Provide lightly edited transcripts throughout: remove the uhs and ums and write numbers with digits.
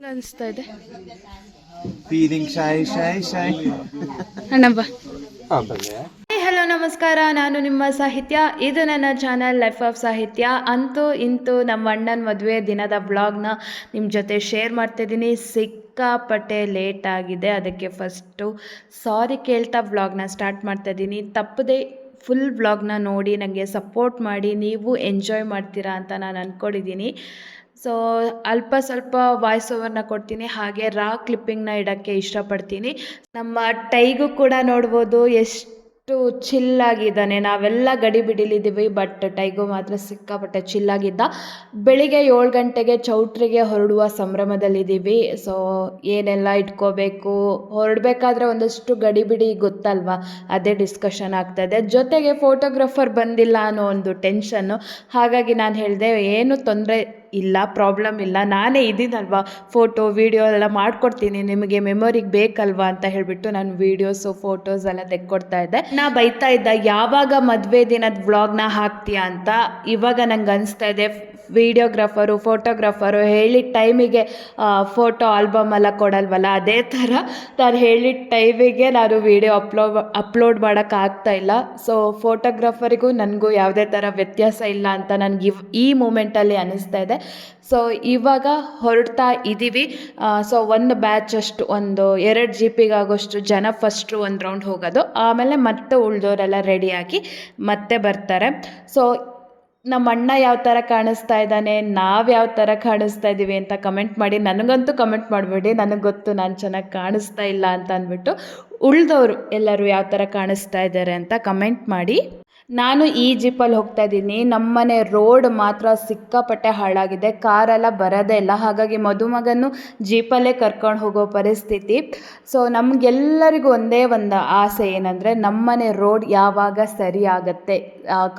ಅನಿಸ್ತಾ ಇದೆ ಫೀಲಿಂಗ್ ಶೈ ಶೈ ಶೈ ಅಣ್ಣಬ್ಬ. ಬಂದೆ. ಹಲೋ ನಮಸ್ಕಾರ, ನಾನು ನಿಮ್ಮ ಸಾಹಿತ್ಯ. ಇದು ನನ್ನ ಚಾನಲ್ ಲೈಫ್ ಆಫ್ ಸಾಹಿತ್ಯ. ಅಂತೂ ಇಂತೂ ನಮ್ಮ ಅಣ್ಣನ ಮದುವೆ ದಿನದ ವ್ಲಾಗ್ನ ನಿಮ್ಮ ಜೊತೆ ಶೇರ್ ಮಾಡ್ತಾಯಿದ್ದೀನಿ. ಸಿಕ್ಕಾಪಟ್ಟೆ ಲೇಟ್ ಆಗಿದೆ, ಅದಕ್ಕೆ ಫಸ್ಟು ಸಾರಿ ಕೇಳ್ತಾ ವ್ಲಾಗ್ನ ಸ್ಟಾರ್ಟ್ ಮಾಡ್ತಾಯಿದ್ದೀನಿ. ತಪ್ಪದೆ ಫುಲ್ ವ್ಲಾಗ್ನ ನೋಡಿ ನನಗೆ ಸಪೋರ್ಟ್ ಮಾಡಿ, ನೀವು ಎಂಜಾಯ್ ಮಾಡ್ತೀರಾ ಅಂತ ನಾನು ಅಂದ್ಕೊಂಡಿದ್ದೀನಿ. ಸೊ ಅಲ್ಪ ಸ್ವಲ್ಪ ವಾಯ್ಸ್ ಓವರ್ನ ಕೊಡ್ತೀನಿ, ಹಾಗೆ ರಾ ಕ್ಲಿಪ್ಪಿಂಗ್ನ ಇಡೋಕ್ಕೆ ಇಷ್ಟಪಡ್ತೀನಿ. ನಮ್ಮ ಟೈಗೂ ಕೂಡ ನೋಡ್ಬೋದು ಎಷ್ಟು ಚಿಲ್ಲಾಗಿದ್ದಾನೆ. ನಾವೆಲ್ಲ ಗಡಿ ಬಿಡಿಲಿದ್ದೀವಿ, ಬಟ್ ಟೈಗು ಮಾತ್ರ ಸಿಕ್ಕಾಪಟ್ಟೆ ಚಿಲ್ಲಾಗಿದ್ದ. ಬೆಳಿಗ್ಗೆ 7 ಗಂಟೆಗೆ ಚೌಟ್ರಿಗೆ ಹೊರಡುವ ಸಂಭ್ರಮದಲ್ಲಿದ್ದೀವಿ. ಸೊ ಏನೆಲ್ಲ ಇಟ್ಕೋಬೇಕು, ಹೊರಡಬೇಕಾದ್ರೆ ಒಂದಷ್ಟು ಗಡಿಬಿಡಿ ಗೊತ್ತಲ್ವಾ, ಅದೇ ಡಿಸ್ಕಷನ್ ಆಗ್ತಾಯಿದೆ. ಜೊತೆಗೆ ಫೋಟೋಗ್ರಾಫರ್ ಬಂದಿಲ್ಲ ಅನ್ನೋ ಒಂದು ಟೆನ್ಷನ್ನು. ಹಾಗಾಗಿ ನಾನು ಹೇಳಿದೆ, ಏನು ತೊಂದರೆ ಇಲ್ಲ, ಪ್ರಾಬ್ಲಮ್ ಇಲ್ಲ, ನಾನೇ ಇದ್ದೀನಲ್ವಾ, ಫೋಟೋ ವೀಡಿಯೋ ಎಲ್ಲ ಮಾಡಿಕೊಡ್ತೀನಿ, ನಿಮಗೆ ಮೆಮೊರಿಗೆ ಬೇಕಲ್ವಾ ಅಂತ ಹೇಳಿಬಿಟ್ಟು ನಾನು ವೀಡಿಯೋಸು ಫೋಟೋಸ್ ಎಲ್ಲ ತೆಕ್ಕೊಡ್ತಾ ಇದ್ದೆ. ನಾ ಬೈತಾ ಇದ್ದ, ಯಾವಾಗ ಮದುವೆ ದಿನದ ವ್ಲಾಗ್ನ ಹಾಕ್ತೀಯಾ ಅಂತ. ಇವಾಗ ನಂಗೆ ಅನಿಸ್ತಾ ಇದೆ, ವೀಡಿಯೋಗ್ರಾಫರು ಫೋಟೋಗ್ರಾಫರು ಹೇಳಿದ ಟೈಮಿಗೆ ಫೋಟೋ ಆಲ್ಬಮ್ ಎಲ್ಲ ಕೊಡಲ್ವಲ್ಲ, ಅದೇ ಥರ ನಾನು ಹೇಳಿದ ಟೈಮಿಗೆ ನಾನು ವೀಡಿಯೋ ಅಪ್ಲೋಡ್ ಮಾಡೋಕ್ಕಾಗ್ತಾ ಇಲ್ಲ. ಸೊ ಫೋಟೋಗ್ರಾಫರಿಗೂ ನನಗೂ ಯಾವುದೇ ಥರ ವ್ಯತ್ಯಾಸ ಇಲ್ಲ ಅಂತ ನನಗೆ ಈ ಮೂಮೆಂಟಲ್ಲಿ ಅನ್ನಿಸ್ತಾ ಇದೆ. ಸೊ ಇವಾಗ ಹೊರಡ್ತಾ ಇದ್ದೀವಿ. ಸೊ ಒಂದು ಬ್ಯಾಚ್ ಅಷ್ಟು, ಒಂದು 2 ಜೀಪಿಗಾಗೋಷ್ಟು ಜನ ಫಸ್ಟು ಒಂದು ರೌಂಡ್ ಹೋಗೋದು, ಆಮೇಲೆ ಮತ್ತೆ ಉಳಿದವರೆಲ್ಲ ರೆಡಿಯಾಗಿ ಮತ್ತೆ ಬರ್ತಾರೆ. ಸೊ ನಮ್ಮ ಅಣ್ಣ ಯಾವ ಥರ ಕಾಣಿಸ್ತಾ ಇದ್ದಾನೆ, ನಾವು ಯಾವ ಥರ ಕಾಣಿಸ್ತಾ ಇದ್ದೀವಿ ಅಂತ ಕಮೆಂಟ್ ಮಾಡಿ. ನನಗಂತೂ ಕಮೆಂಟ್ ಮಾಡಬೇಡಿ, ನನಗೆ ಗೊತ್ತು ನಾನು ಚೆನ್ನಾಗಿ ಕಾಣಿಸ್ತಾ ಇಲ್ಲ ಅಂತ ಅಂದ್ಬಿಟ್ಟು. ಉಳಿದವರು ಎಲ್ಲರೂ ಯಾವ ಥರ ಕಾಣಿಸ್ತಾ ಇದ್ದಾರೆ ಅಂತ ಕಮೆಂಟ್ ಮಾಡಿ. ನಾನು ಈ ಜೀಪಲ್ಲಿ ಹೋಗ್ತಾ ಇದ್ದೀನಿ. ನಮ್ಮನೆ ರೋಡ್ ಮಾತ್ರ ಸಿಕ್ಕಾಪಟ್ಟೆ ಹಾಳಾಗಿದೆ, ಕಾರೆಲ್ಲ ಬರೋದೇ ಇಲ್ಲ. ಹಾಗಾಗಿ ಮದುಮಗನು ಜೀಪಲ್ಲೇ ಕರ್ಕೊಂಡು ಹೋಗೋ ಪರಿಸ್ಥಿತಿ. ಸೊ ನಮಗೆಲ್ಲರಿಗೂ ಒಂದೇ ಒಂದು ಆಸೆ ಏನಂದರೆ, ನಮ್ಮನೆ ರೋಡ್ ಯಾವಾಗ ಸರಿ ಆಗುತ್ತೆ,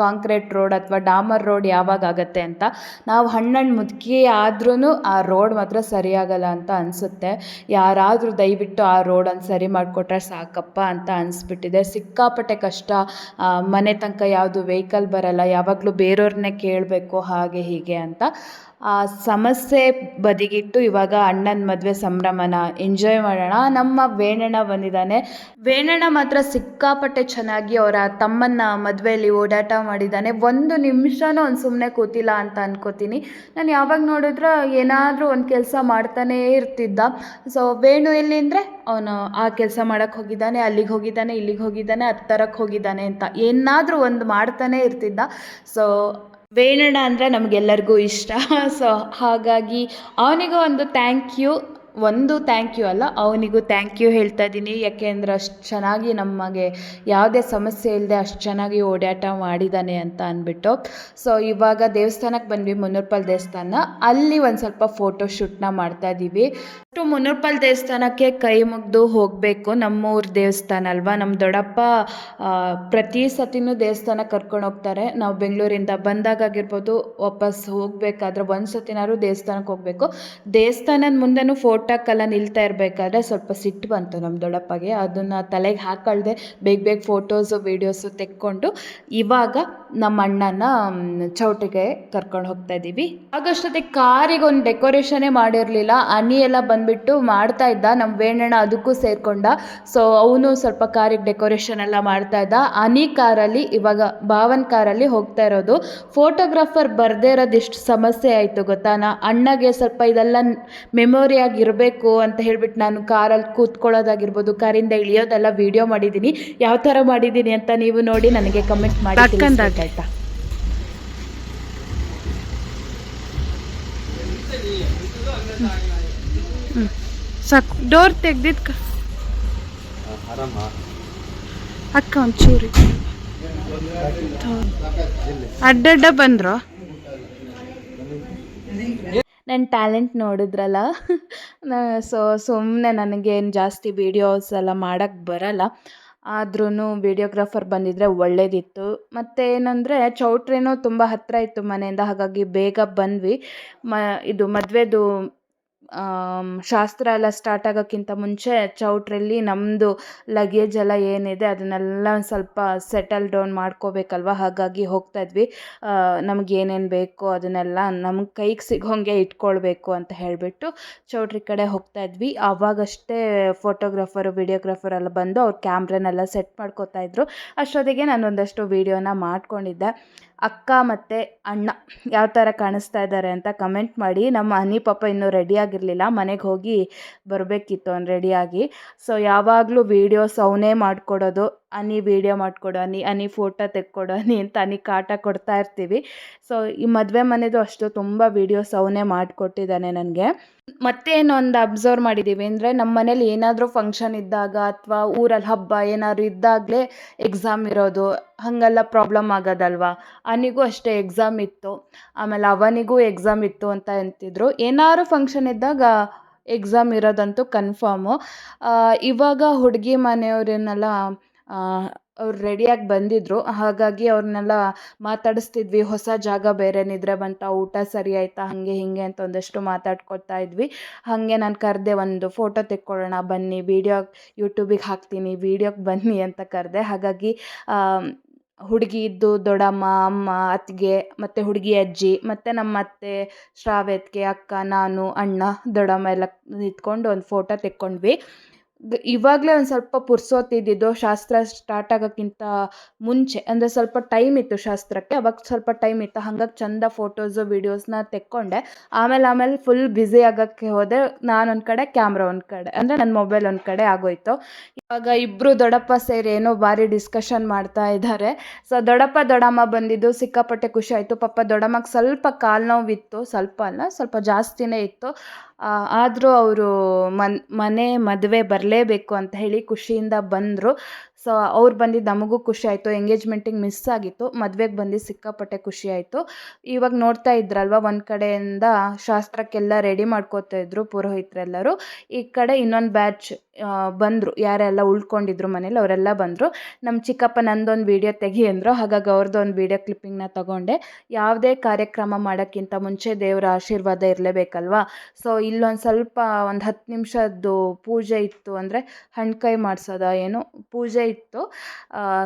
ಕಾಂಕ್ರೀಟ್ ರೋಡ್ ಅಥವಾ ಡಾಮರ್ ರೋಡ್ ಯಾವಾಗ ಆಗುತ್ತೆ ಅಂತ. ನಾವು ಹಣ್ಣು ಮುದುಕಿ ಆದ್ರೂ ಆ ರೋಡ್ ಮಾತ್ರ ಸರಿಯಾಗಲ್ಲ ಅಂತ ಅನಿಸುತ್ತೆ. ಯಾರಾದರೂ ದಯವಿಟ್ಟು ಆ ರೋಡನ್ನು ಸರಿ ಮಾಡಿಕೊಟ್ರೆ ಸಾಕಪ್ಪ ಅಂತ ಅನಿಸ್ಬಿಟ್ಟಿದೆ. ಸಿಕ್ಕಾಪಟ್ಟೆ ಕಷ್ಟ, ಮನೆ ತನಕ ಯಾವುದು ವೆಹಿಕಲ್ ಬರಲ್ಲ, ಯಾವಾಗಲೂ ಬೇರೆಯವ್ರನ್ನೇ ಕೇಳಬೇಕು, ಹಾಗೆ ಹೀಗೆ ಅಂತ. ಆ ಸಮಸ್ಯೆ ಬದಿಗಿಟ್ಟು ಇವಾಗ ಅಣ್ಣನ ಮದುವೆ ಸಂಭ್ರಮನ ಎಂಜಾಯ್ ಮಾಡೋಣ. ನಮ್ಮ ವೇಣಣ್ಣ ಬಂದಿದ್ದಾನೆ. ವೇಣಣ್ಣ ಮಾತ್ರ ಸಿಕ್ಕಾಪಟ್ಟೆ ಚೆನ್ನಾಗಿ ಅವರ ತಮ್ಮನ್ನ ಮದುವೆಯಲ್ಲಿ ಓಡಾಟ ಮಾಡಿದ್ದಾನೆ. ಒಂದು ನಿಮಿಷನೂ ಅವ್ನು ಸುಮ್ಮನೆ ಕೂತಿಲ್ಲ ಅಂತ ಅನ್ಕೋತೀನಿ. ನಾನು ಯಾವಾಗ ನೋಡಿದ್ರೆ ಏನಾದರೂ ಒಂದು ಕೆಲಸ ಮಾಡ್ತಾನೇ ಇರ್ತಿದ್ದ. ಸೊ ವೇಣು ಎಲ್ಲಿ ಅಂದರೆ, ಅವನು ಆ ಕೆಲಸ ಮಾಡೋಕ್ಕೆ ಹೋಗಿದ್ದಾನೆ, ಅಲ್ಲಿಗೆ ಹೋಗಿದ್ದಾನೆ, ಇಲ್ಲಿಗೆ ಹೋಗಿದ್ದಾನೆ, ಹತ್ತರಕ್ಕೆ ಹೋಗಿದ್ದಾನೆ ಅಂತ ಏನಾದರೂ ಒಂದು ಮಾಡ್ತಾನೇ ಇರ್ತಿದ್ದ. ಸೊ ವೇಣಣ್ಣ ಅಂದರೆ ನಮಗೆಲ್ಲರಿಗೂ ಇಷ್ಟ. ಸೊ ಹಾಗಾಗಿ ಅವನಿಗೂ ಒಂದು ಥ್ಯಾಂಕ್ ಯು ಅಲ್ಲ, ಅವನಿಗೂ ಥ್ಯಾಂಕ್ ಯು ಹೇಳ್ತಾ ಇದ್ದೀನಿ. ಯಾಕೆಂದರೆ ಅಷ್ಟು ಚೆನ್ನಾಗಿ ನಮಗೆ ಯಾವುದೇ ಸಮಸ್ಯೆ ಇಲ್ಲದೆ ಅಷ್ಟು ಚೆನ್ನಾಗಿ ಓಡಾಟ ಮಾಡಿದ್ದಾನೆ ಅಂತ ಅಂದ್ಬಿಟ್ಟು. ಸೊ ಇವಾಗ ದೇವಸ್ಥಾನಕ್ಕೆ ಬಂದ್ವಿ, ಮುನ್ನೂರ್ಪಾಲ್ ದೇವಸ್ಥಾನ. ಅಲ್ಲಿ ಒಂದು ಸ್ವಲ್ಪ ಫೋಟೋ ಶೂಟ್ನ ಮಾಡ್ತಾಯಿದ್ದೀವಿ. ಅಷ್ಟು ಮುನ್ನೂರ್ಪಾಲ್ ದೇವಸ್ಥಾನಕ್ಕೆ ಕೈ ಮುಗಿದು ಹೋಗಬೇಕು. ನಮ್ಮೂರ ದೇವಸ್ಥಾನ ಅಲ್ವಾ, ನಮ್ಮ ದೊಡ್ಡಪ್ಪ ಪ್ರತಿ ಸತಿನೂ ದೇವಸ್ಥಾನ ಕರ್ಕೊಂಡು ಹೋಗ್ತಾರೆ. ನಾವು ಬೆಂಗಳೂರಿಂದ ಬಂದಾಗಿರ್ಬೋದು, ವಾಪಸ್ ಹೋಗಬೇಕಾದ್ರೆ ಒಂದು ಸತಿನಾದ್ರು ದೇವಸ್ಥಾನಕ್ಕೆ ಹೋಗಬೇಕು. ದೇವಸ್ಥಾನದ ಮುಂದೆನೂ ಫೋಟೋಕ್ಕೆಲ್ಲ ನಿಲ್ತಾ ಇರಬೇಕಾದ್ರೆ ಸ್ವಲ್ಪ ಸಿಟ್ಟು ಬಂತು ನಮ್ಮ ದೊಡ್ಡಪ್ಪಗೆ. ಅದನ್ನು ತಲೆಗೆ ಹಾಕೊಳ್ದೆ ಬೇಗ ಫೋಟೋಸು ವೀಡಿಯೋಸು ತೆಕ್ಕೊಂಡು ಇವಾಗ ನಮ್ಮ ಅಣ್ಣನ ಚೌಟಿಗೆ ಕರ್ಕೊಂಡು ಹೋಗ್ತಾ ಇದ್ದೀವಿ. ಆಗಷ್ಟೊತ್ತಿಗೆ ಕಾರಿಗೆ ಒಂದು ಡೆಕೋರೇಷನೇ ಮಾಡಿರಲಿಲ್ಲ. ಹನಿ ಎಲ್ಲ ಬಂದುಬಿಟ್ಟು ಮಾಡ್ತಾ ಇದ್ದ ನಮ್ಮ ವೇಣಣ್ಣ, ಅದಕ್ಕೂ ಸೇರಿಕೊಂಡ. ಸೊ ಅವನು ಸ್ವಲ್ಪ ಕಾರಿಗೆ ಡೆಕೋರೇಷನ್ ಎಲ್ಲ ಮಾಡ್ತಾ ಇದ್ದ. ಹನಿ ಕಾರಲ್ಲಿ, ಇವಾಗ ಭಾವನ್ ಕಾರಲ್ಲಿ ಹೋಗ್ತಾ ಇರೋದು. ಫೋಟೋಗ್ರಾಫರ್ ಬರದೇ ಇರೋದು ಎಷ್ಟು ಸಮಸ್ಯೆ ಆಯಿತು ಗೊತ್ತಾ. ಅಣ್ಣಗೆ ಸ್ವಲ್ಪ ಇದೆಲ್ಲ ಮೆಮೊರಿ ಆಗಿರಬೇಕು ಅಂತ ಹೇಳ್ಬಿಟ್ಟು ನಾನು ಕಾರಲ್ಲಿ ಕೂತ್ಕೊಳ್ಳೋದಾಗಿರ್ಬೋದು, ಕಾರಿಂದ ಇಳಿಯೋದೆಲ್ಲ ವೀಡಿಯೋ ಮಾಡಿದ್ದೀನಿ. ಯಾವ ಥರ ಮಾಡಿದ್ದೀನಿ ಅಂತ ನೀವು ನೋಡಿ ನನಗೆ ಕಮೆಂಟ್ ಮಾಡಿ ಆಯ್ತಾ. ಸಾಕು, ಡೋರ್ ತೆಗ್ದಿದ್ ಅಕ್ಕ ಒಂಚೂರಿ ಅಡ್ಡಡ್ಡ ಬಂದ್ರು. ನನ್ನ ಟ್ಯಾಲೆಂಟ್ ನೋಡಿದ್ರಲ್ಲ. ಸೊ ಸುಮ್ಮನೆ ನನಗೇನು ಜಾಸ್ತಿ ವೀಡಿಯೋಸ್ ಎಲ್ಲ ಮಾಡೋಕ್ಕೆ ಬರಲ್ಲ, ಆದ್ರೂ ವೀಡಿಯೋಗ್ರಾಫರ್ ಬಂದಿದ್ದರೆ ಒಳ್ಳೇದಿತ್ತು. ಮತ್ತು ಏನಂದರೆ ಚೌಟ್ರಿನೂ ತುಂಬ ಹತ್ತಿರ ಇತ್ತು ಮನೆಯಿಂದ, ಹಾಗಾಗಿ ಬೇಗ ಬಂದ್ವಿ. ಇದು ಮದುವೆದು ಶಾಸ್ತ್ರ ಎಲ್ಲ ಸ್ಟಾರ್ಟ್ ಆಗೋಕ್ಕಿಂತ ಮುಂಚೆ ಚೌಟ್ರಲ್ಲಿ ನಮ್ಮದು ಲಗೇಜ್ ಎಲ್ಲ ಏನಿದೆ ಅದನ್ನೆಲ್ಲ ಒಂದು ಸ್ವಲ್ಪ ಸೆಟಲ್ ಡೌನ್ ಮಾಡ್ಕೋಬೇಕಲ್ವ, ಹಾಗಾಗಿ ಹೋಗ್ತಾಯಿದ್ವಿ. ನಮ್ಗೆ ಏನೇನು ಬೇಕೋ ಅದನ್ನೆಲ್ಲ ನಮ್ಗೆ ಕೈಗೆ ಸಿಗೋಂಗೆ ಇಟ್ಕೊಳ್ಬೇಕು ಅಂತ ಹೇಳಿಬಿಟ್ಟು ಚೌಟ್ರಿ ಕಡೆ ಹೋಗ್ತಾಯಿದ್ವಿ. ಆವಾಗಷ್ಟೇ ಫೋಟೋಗ್ರಾಫರು ವಿಡಿಯೋಗ್ರಾಫರ್ ಎಲ್ಲ ಬಂದು ಅವ್ರ ಕ್ಯಾಮ್ರನ್ನೆಲ್ಲ ಸೆಟ್ ಮಾಡ್ಕೋತಾಯಿದ್ರು. ಅಷ್ಟೊತ್ತಿಗೆ ನಾನು ಒಂದಷ್ಟು ವೀಡಿಯೋನ ಮಾಡ್ಕೊಂಡಿದ್ದೆ. ಅಕ್ಕ ಮತ್ತು ಅಣ್ಣ ಯಾವ ಥರ ಕಾಣಿಸ್ತಾ ಇದ್ದಾರೆ ಅಂತ ಕಮೆಂಟ್ ಮಾಡಿ. ನಮ್ಮ ಹನಿ ಪಾಪ ಇನ್ನೂ ರೆಡಿಯಾಗಿರಲಿಲ್ಲ, ಮನೆಗೆ ಹೋಗಿ ಬರಬೇಕಿತ್ತು ಅವ್ನು ರೆಡಿಯಾಗಿ. ಸೊ ಯಾವಾಗಲೂ ವೀಡಿಯೋಸ್ ಅವನೇ ಮಾಡಿಕೊಡೋದು, ಹನಿ ವೀಡಿಯೋ ಮಾಡಿಕೊಡು, ಹನಿ ಫೋಟೋ ತೆಕ್ಕೊಡು ಹನಿ ಅಂತ ಹನಿ ಕಾಟ ಕೊಡ್ತಾ ಇರ್ತೀವಿ. ಸೊ ಈ ಮದುವೆ ಮನೆದು ಅಷ್ಟು ತುಂಬ ವೀಡಿಯೋಸ್ ಅವನೇ ಮಾಡಿಕೊಟ್ಟಿದ್ದಾನೆ ನನಗೆ. ಮತ್ತೇನು ಒಂದು ಅಬ್ಸರ್ವ್ ಮಾಡಿದ್ದೀವಿ ಅಂದರೆ, ನಮ್ಮ ಮನೇಲಿ ಏನಾದರೂ ಫಂಕ್ಷನ್ ಇದ್ದಾಗ ಅಥವಾ ಊರಲ್ಲಿ ಹಬ್ಬ ಏನಾದ್ರು ಇದ್ದಾಗಲೇ ಎಕ್ಸಾಮ್ ಇರೋದು, ಹಾಗೆಲ್ಲ ಪ್ರಾಬ್ಲಮ್ ಆಗೋದಲ್ವ. ಅವನಿಗೂ ಅಷ್ಟೇ ಎಕ್ಸಾಮ್ ಇತ್ತು, ಆಮೇಲೆ ಅವನಿಗೂ ಎಕ್ಸಾಮ್ ಇತ್ತು ಅಂತ ಅಂತಿದ್ರು. ಏನಾದ್ರು ಫಂಕ್ಷನ್ ಇದ್ದಾಗ ಎಕ್ಸಾಮ್ ಇರೋದಂತೂ ಕನ್ಫರ್ಮು. ಇವಾಗ ಹುಡುಗಿ ಮನೆಯವರನ್ನೆಲ್ಲ ಅವ್ರು ರೆಡಿಯಾಗಿ ಬಂದಿದ್ದರು, ಹಾಗಾಗಿ ಅವ್ರನ್ನೆಲ್ಲ ಮಾತಾಡಿಸ್ತಿದ್ವಿ. ಹೊಸ ಜಾಗ ಬೇರೆ ನಿದ್ರೆ ಬಂತ, ಊಟ ಸರಿ ಆಯಿತಾ, ಹಾಗೆ ಹೀಗೆ ಅಂತ ಒಂದಷ್ಟು ಮಾತಾಡ್ಕೊತಾ ಇದ್ವಿ. ಹಾಗೆ ನಾನು ಕರೆದೆ, ಒಂದು ಫೋಟೋ ತೆಕ್ಕೊಳ್ಳೋಣ ಬನ್ನಿ, ವೀಡಿಯೋ ಯೂಟ್ಯೂಬಿಗೆ ಹಾಕ್ತೀನಿ, ವೀಡಿಯೋಗೆ ಬನ್ನಿ ಅಂತ ಕರೆದೆ. ಹಾಗಾಗಿ ಹುಡುಗಿದ್ದು ದೊಡ್ಡಮ್ಮ, ಅಮ್ಮ, ಅತ್ತಿಗೆ ಮತ್ತು ಹುಡುಗಿ ಅಜ್ಜಿ ಮತ್ತು ನಮ್ಮ ಅತ್ತೆ, ಶ್ರಾವ್ಯತ್ಗೆ, ಅಕ್ಕ, ನಾನು, ಅಣ್ಣ, ದೊಡ್ಡಮ್ಮ ಎಲ್ಲ ನಿಂತ್ಕೊಂಡು ಒಂದು ಫೋಟೋ ತೆಕ್ಕೊಂಡ್ವಿ. ಇವಾಗಲೇ ಒಂದು ಸ್ವಲ್ಪ ಪುರ್ಸೊತ್ತಿದ್ದು, ಶಾಸ್ತ್ರ ಸ್ಟಾರ್ಟ್ ಆಗೋಕ್ಕಿಂತ ಮುಂಚೆ ಅಂದರೆ ಸ್ವಲ್ಪ ಟೈಮ್ ಇತ್ತು ಶಾಸ್ತ್ರಕ್ಕೆ, ಅವಾಗ ಸ್ವಲ್ಪ ಟೈಮ್ ಇತ್ತು, ಹಾಗಾಗಿ ಚಂದ ಫೋಟೋಸು ವೀಡಿಯೋಸ್ನ ತೆಕ್ಕೊಂಡೆ. ಆಮೇಲೆ ಫುಲ್ ಬ್ಯುಸಿ ಆಗೋಕ್ಕೆ ಹೋದೆ. ನಾನು ಒಂದು ಕಡೆ, ಕ್ಯಾಮ್ರಾ ಒಂದು ಕಡೆ, ಅಂದರೆ ನನ್ನ ಮೊಬೈಲ್ ಒಂದು ಕಡೆ ಆಗೋಯ್ತು. ಇವಾಗ ಇಬ್ಬರು ದೊಡ್ಡಪ್ಪ ಸೇರಿ ಏನೋ ಭಾರಿ ಡಿಸ್ಕಷನ್ ಮಾಡ್ತಾ ಇದ್ದಾರೆ. ಸೊ ದೊಡ್ಡಪ್ಪ ದೊಡ್ಡಮ್ಮ ಬಂದಿದ್ದು ಸಿಕ್ಕಾಪಟ್ಟೆ ಖುಷಿ ಆಯಿತು. ಪಾಪ ದೊಡ್ಡಮ್ಮಗೆ ಸ್ವಲ್ಪ ಕಾಲು ನೋವಿತ್ತು, ಸ್ವಲ್ಪ ಅಲ್ಲ ಸ್ವಲ್ಪ ಜಾಸ್ತಿನೇ ಇತ್ತು. ಆದರೂ ಅವರು ಮನೆ ಮದುವೆ ಬರಲೇಬೇಕು ಅಂತ ಹೇಳಿ ಖುಷಿಯಿಂದ ಬಂದರು. ಸೊ ಅವ್ರು ಬಂದಿದ್ದು ನಮಗೂ ಖುಷಿ ಆಯಿತು. ಎಂಗೇಜ್ಮೆಂಟಿಗೆ ಮಿಸ್ ಆಗಿತ್ತು, ಮದುವೆಗೆ ಬಂದು ಸಿಕ್ಕಾಪಟ್ಟೆ ಖುಷಿ ಆಯಿತು. ಇವಾಗ ನೋಡ್ತಾ ಇದ್ರಲ್ವ, ಒಂದು ಕಡೆಯಿಂದ ಶಾಸ್ತ್ರಕ್ಕೆಲ್ಲ ರೆಡಿ ಮಾಡ್ಕೋತಾ ಇದ್ರು ಪುರೋಹಿತರೆಲ್ಲರೂ. ಈ ಕಡೆ ಇನ್ನೊಂದು ಬ್ಯಾಚ್ ಬಂದರು, ಯಾರೆಲ್ಲ ಉಳ್ಕೊಂಡಿದ್ರು ಮನೇಲಿ ಅವರೆಲ್ಲ ಬಂದರು. ನಮ್ಮ ಚಿಕ್ಕಪ್ಪ ನಂದೊಂದು ವೀಡಿಯೋ ತೆಗಿ ಅಂದರು, ಹಾಗಾಗಿ ಅವ್ರದ್ದು ಒಂದು ವೀಡಿಯೋ ಕ್ಲಿಪ್ಪಿಂಗ್ನ ತೊಗೊಂಡೆ. ಯಾವುದೇ ಕಾರ್ಯಕ್ರಮ ಮಾಡೋಕ್ಕಿಂತ ಮುಂಚೆ ದೇವರ ಆಶೀರ್ವಾದ ಇರಲೇಬೇಕಲ್ವ. ಸೊ ಇಲ್ಲೊಂದು ಸ್ವಲ್ಪ ಒಂದು 10 ನಿಮಿಷದ್ದು ಪೂಜೆ ಇತ್ತು, ಅಂದರೆ ಹಣ್ಕೈ ಮಾಡಿಸೋದ ಏನೋ ಪೂಜೆ ಇತ್ತು.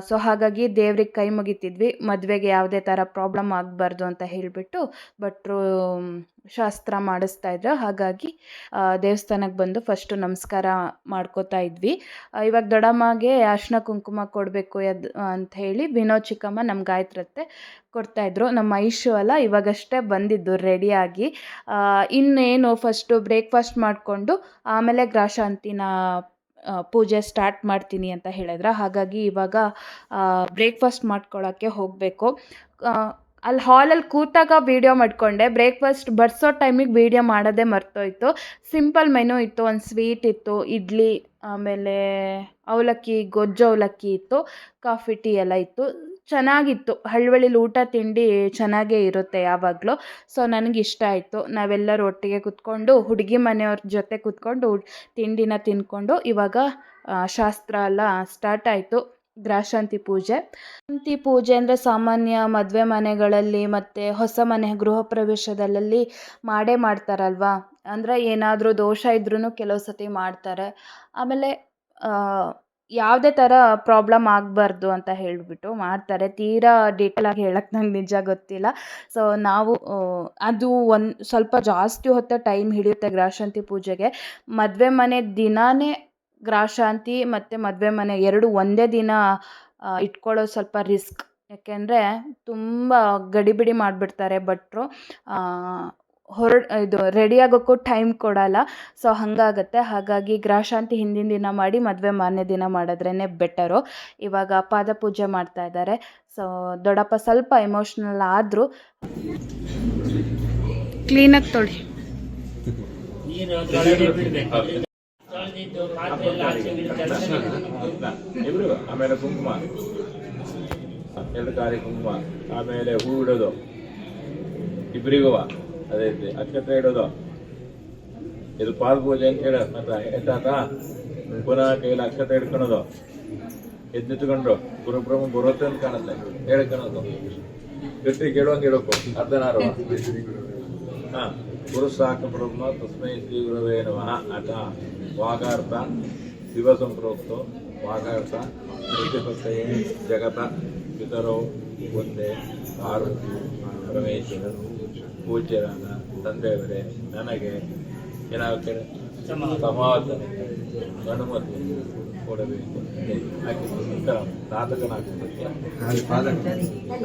ಸೊ ಹಾಗಾಗಿ ದೇವ್ರಿಗೆ ಕೈ ಮುಗಿತಿದ್ವಿ, ಮದುವೆಗೆ ಯಾವುದೇ ಥರ ಪ್ರಾಬ್ಲಮ್ ಆಗಬಾರ್ದು ಅಂತ ಹೇಳಿಬಿಟ್ಟು ಭಟ್ರು ಶಾಸ್ತ್ರ ಮಾಡಿಸ್ತಾ ಇದ್ರು. ಹಾಗಾಗಿ ದೇವಸ್ಥಾನಕ್ಕೆ ಬಂದು ಫಸ್ಟು ನಮಸ್ಕಾರ ಮಾಡ್ಕೋತಾ ಇದ್ವಿ. ಇವಾಗ ದೊಡ್ಡಮ್ಮಗೆ ಅರ್ಶಿನ ಕುಂಕುಮ ಕೊಡಬೇಕು ಅಂತ ಹೇಳಿ ವಿನೋದ್ ಚಿಕ್ಕಮ್ಮ ನಮ್ಮ ಗಾಯತ್ರತ್ತೆ ಕೊಡ್ತಾಯಿದ್ರು. ನಮ್ಮ ಐಶು ಅಲ್ಲ ಇವಾಗಷ್ಟೇ ಬಂದಿದ್ದು ರೆಡಿಯಾಗಿ. ಇನ್ನೇನು ಫಸ್ಟು ಬ್ರೇಕ್ಫಾಸ್ಟ್ ಮಾಡಿಕೊಂಡು ಆಮೇಲೆ ಗ್ರಾಶಾಂತಿನ ಪೂಜೆ ಸ್ಟಾರ್ಟ್ ಮಾಡ್ತೀನಿ ಅಂತ ಹೇಳಿದ್ರು. ಹಾಗಾಗಿ ಇವಾಗ ಬ್ರೇಕ್ಫಾಸ್ಟ್ ಮಾಡ್ಕೊಳ್ಳೋಕ್ಕೆ ಹೋಗಬೇಕು. ಅಲ್ಲಿ ಹಾಲಲ್ಲಿ ಕೂತಾಗ ವೀಡಿಯೋ ಮಾಡಿಕೊಂಡೆ, ಬ್ರೇಕ್ಫಾಸ್ಟ್ ಬಡಿಸೋ ಟೈಮಿಗೆ ವೀಡಿಯೋ ಮಾಡೋದೇ ಮರ್ತೋಯ್ತು. ಸಿಂಪಲ್ ಮೆನು ಇತ್ತು, ಒಂದು ಸ್ವೀಟ್ ಇತ್ತು, ಇಡ್ಲಿ, ಆಮೇಲೆ ಅವಲಕ್ಕಿ, ಗೊಜ್ಜು ಅವಲಕ್ಕಿ ಇತ್ತು, ಕಾಫಿ ಟೀ ಎಲ್ಲ ಇತ್ತು. ಚೆನ್ನಾಗಿತ್ತು. ಹಳ್ಳಿಯಲ್ಲಿ ಊಟ ತಿಂಡಿ ಚೆನ್ನಾಗೇ ಇರುತ್ತೆ ಯಾವಾಗಲೂ. ಸೊ ನನಗಿಷ್ಟ ಆಯಿತು. ನಾವೆಲ್ಲರೂ ಒಟ್ಟಿಗೆ ಕೂತ್ಕೊಂಡು ಹುಡುಗಿ ಮನೆಯವ್ರ ಜೊತೆ ಕೂತ್ಕೊಂಡು ತಿಂಡಿನ ತಿಂದ್ಕೊಂಡು ಇವಾಗ ಶಾಸ್ತ್ರ ಎಲ್ಲ ಸ್ಟಾರ್ಟ್ ಆಯಿತು. ಗ್ರಾಶಾಂತಿ ಪೂಜೆ ಅಂದರೆ ಸಾಮಾನ್ಯ ಮದುವೆ ಮನೆಗಳಲ್ಲಿ ಮತ್ತು ಹೊಸ ಮನೆ ಗೃಹ ಪ್ರವೇಶದಲ್ಲಿ ಮಾಡೇ ಮಾಡ್ತಾರಲ್ವ. ಅಂದರೆ ಏನಾದರೂ ದೋಷ ಇದ್ರೂ ಕೆಲವು ಸತಿ ಮಾಡ್ತಾರೆ. ಆಮೇಲೆ ಯಾವುದೇ ಥರ ಪ್ರಾಬ್ಲಮ್ ಆಗಬಾರ್ದು ಅಂತ ಹೇಳಿಬಿಟ್ಟು ಮಾಡ್ತಾರೆ. ತೀರಾ ಡೀಟೇಲಾಗಿ ಹೇಳಕ್ಕೆ ನಂಗೆ ನಿಜ ಗೊತ್ತಿಲ್ಲ. ಸೊ ನಾವು ಅದು ಒಂದು ಸ್ವಲ್ಪ ಜಾಸ್ತಿ ಹೊತ್ತು ಟೈಮ್ ಹಿಡಿಯುತ್ತೆ ಗ್ರಾಶಾಂತಿ ಪೂಜೆಗೆ. ಮದುವೆ ಮನೆ ದಿನಾನೇ ಗ್ರಾಶಾಂತಿ ಮತ್ತು ಮದುವೆ ಮನೆ ಎರಡು ಒಂದೇ ದಿನ ಇಟ್ಕೊಳ್ಳೋದು ಸ್ವಲ್ಪ ರಿಸ್ಕ್. ಯಾಕೆಂದರೆ ತುಂಬ ಗಡಿಬಿಡಿ ಮಾಡಿಬಿಡ್ತಾರೆ ಭಟ್ರು. ಇದು ರೆಡಿಯಾಗೋಕ್ಕೂ ಟೈಮ್ ಕೊಡಲ್ಲ. ಸೊ ಹಾಗಾಗತ್ತೆ. ಹಾಗಾಗಿ ಗ್ರಾಶಾಂತಿ ಹಿಂದಿನ ದಿನ ಮಾಡಿ ಮದುವೆ ಮಾರನೇ ದಿನ ಮಾಡಿದ್ರೇ ಬೆಟರು. ಇವಾಗ ಪಾದ ಪೂಜೆ ಮಾಡ್ತಾ ಇದ್ದಾರೆ. ಸೊ ದೊಡ್ಡಪ್ಪ ಸ್ವಲ್ಪ ಎಮೋಷ್ನಲ್ ಆದರು. ಕ್ಲೀನಾಗಿ ತೊಳಿ. ಆಮೇಲೆ ಕುಂಕುಮ, 2 ಕಾರಿ ಕುಂಕುಮ, ಆಮೇಲೆ ಹೂ ಇಡೋದು ಇಬ್ಬರಿಗೂ, ಅದೇ ರೀತಿ ಅಕ್ಷತೆ ಇಡೋದು. ಇದು ಪಾದ ಪೂಜೆ ಅಂತ ಹೇಳ ಎತ್ತಾತ. ಪುನಃ ಕೈಯಲ್ಲಿ ಅಕ್ಷತೆ ಹಿಡ್ಕೊಳೋದು, ಎದ್ದಿಟ್ಕೊಂಡ್ರು ಗುರುಬ್ರಹ್ಮ ಬರುತ್ತೆ ಅಂತ ಕಾಣುತ್ತೆ ಹೇಳ್ಕೊಳೋದು. ಗಟ್ಟಿ ಕೇಳುವಂಗೆ ಇಡೋಕು ಅರ್ಧನಾರು. ಗುರುಸಾಕ ಬ್ರಹ್ಮ ತಸ್ಮೈ ಶ್ರೀ ಗುರವೇ ನಮಃ ಅಥ ವಾಗಾರ್ಥ ಶಿವ ಸಂಪ್ರೋಕ್ತೋ ವಾಗಾರ್ಥ ಪ್ರತಿಪತ್ತಯೇ ಜಗತ ಪಿತರೋ ಒಂದೇ ಪಾರ್ವತಿ ಪರಮೇಶ್ವರರು ಪೂಜ್ಯರಾದ ತಂದೆಯವರೇ ನನಗೆ ಏನಾಗುತ್ತೆ ಸಮಾಧಾನ ಅನುಮತಿ ಕೊಡಬೇಕು ನಂತರ ಸಾಧಕನಾಗುವುದಕ್ಕೆ